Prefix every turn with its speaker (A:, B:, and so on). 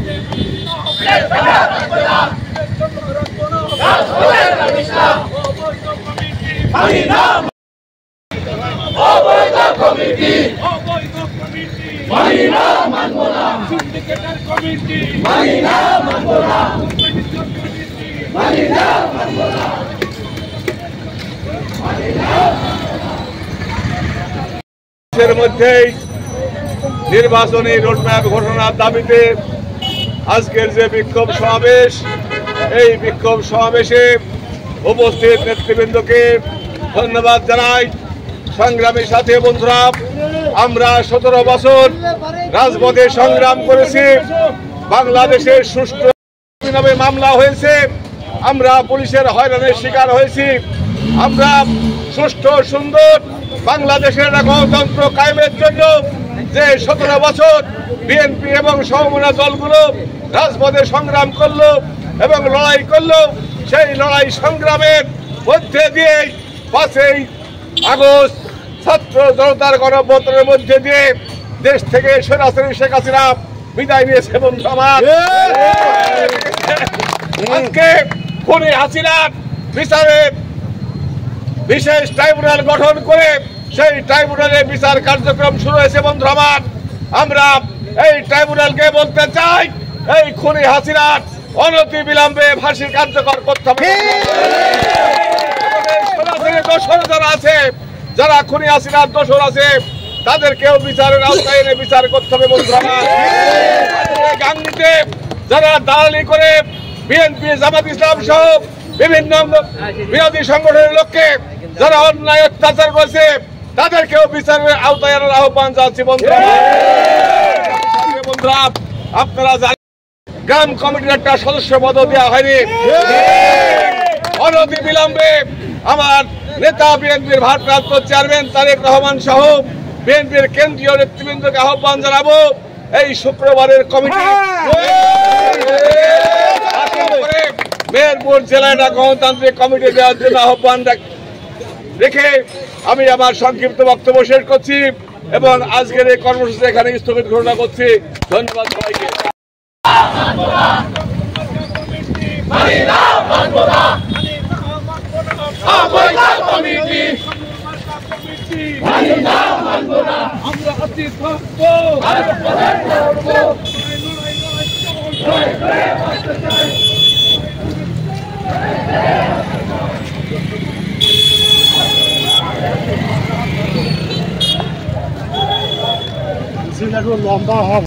A: এর মধ্যে নির্বাচনী রোডম্যাপ ঘোষণার দাবিতে আজকের যে বিক্ষোভ সমাবেশ, এই বিক্ষোভ সমাবেশে উপস্থিত নেতৃবৃন্দকে ধন্যবাদ জানাই। সংগ্রামী সাথী বন্ধুরা, আমরা 17 বছর রাজপথে সংগ্রাম করেছি। বাংলাদেশের সুষ্ঠু নামে মামলা হয়েছে, আমরা পুলিশের হয়রানির শিকার হয়েছি। আমরা সুষ্ঠু সুন্দর বাংলাদেশের গণতন্ত্র কায়েমের জন্য যে 17 বছর বিএনপি এবং সমমনা দলগুলো রাজপথে সংগ্রাম করলো এবং লড়াই করলো, সেই লড়াই সংগ্রামের মধ্যে দিয়ে 5ই আগস্ট ছাত্র জনতার গণঅভ্যুত্থানের মধ্যে দিয়ে দেশ থেকে সরাসরি শেখ হাসিনা বিদায় নিয়েছে। বন্ধু আমার, আজকে খুনি হাসিনার বিচারের বিশেষ ট্রাইব্যুনাল গঠন করে সেই ট্রাইব্যুনালের বিচার কার্যক্রম শুরু হয়েছে। বন্ধু আমার, আমরা এই ট্রাইব্যুনালকে বলতে চাই, এই খুনি হাসিনার অনতি বিলম্বে ফাঁসি কার্যকর করতে হবে। দোষর যারা আছে, যারা খুনি হাসিনার দোষর আছে, তাদেরকেও বিচারের আওতায় এনে বিচার করতে হবে। বন্ধু আমার, গাঙ্গিতে যারা দালালি করে বিএনপি, জামাত ইসলাম সহ বিভিন্ন বিরোধী সংগঠনের লোককে যারা অন্যায় অত্যাচার করেছে, তাদেরকেও বিচারের আওতায় আনার আহ্বান জানাচ্ছি। বন্ধুরা, আপনারা জানেন গ্রাম কমিটির একটা সদস্য পদ দেওয়া হয়নি। অনতি বিলম্বে আমার নেতা বিএনপির ভারপ্রাপ্ত চেয়ারম্যান তারেক রহমান সহ বিএনপির কেন্দ্রীয় নেতৃবৃন্দকে আহ্বান জানাবো, এই শুক্রবারের কমিটি মেহেরপুর জেলায় একটা গণতান্ত্রিক কমিটি দেওয়ার জন্য আহ্বান রেখে আমি আমার সংক্ষিপ্ত বক্তব্য শেষ করছি এবং আজকের এই কর্মসূচি এখানে স্থগিত ঘোষণা করছি। ধন্যবাদ সবাইকে।
B: লম্বা হবে।